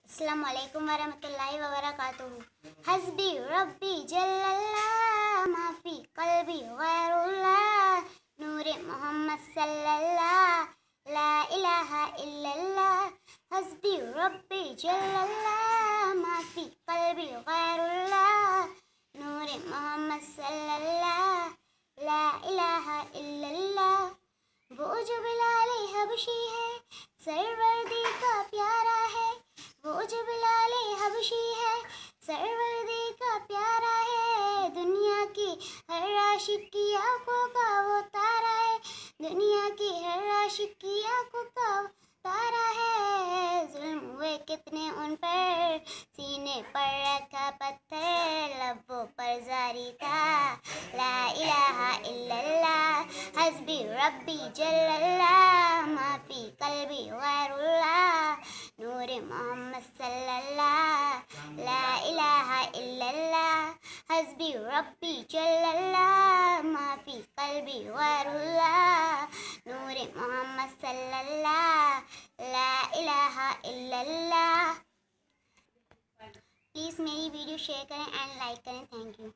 अस्सलाम वालेकुम वरहमतुल्लाहि वबरकातुहू। हस्बी रब्बी जल्लल्लाह माफी कल्बी गैरुल्लाह नूरे मोहम्मद सल्लल्लाह ला इलाहा इल्लल्लाह। हस्बी रब्बी जल्लल्लाह माफी कल्बी गैरुल्लाह नूरे मोहम्मद सल्लल्लाह ला इलाहा इल्लल्लाह। वो जो बिलाले हबशी है सरवर्दी का प्यारा है, वो जो बिलाले हबशी है सरवर्दी का प्यारा है। दुनिया की हर आशिक की आंखों का वो तारा है, दुनिया की हर आशिक की आंखों का वो तारा है। जुल्म हुए कितने उन पर, सीने पर रखा पत्थर, लबों पर जारी था ला इलाहा इल्लल्लाह। हस्बी रब्बी जल्लल्लाह माफी कल्बी गैरुल्लाह नूरे मोहम्मद सल्लल्लाह ला इलाहा इल्लल्लाह। हस्बी रब्बी जल्लल्लाह माफी कल्बी गैरुल्लाह नूरे मोहम्मद सल्लल्लाह ला इलाहा इल्लल्लाह। प्लीज़ मेरी वीडियो शेयर करें एंड लाइक करें। Thank you.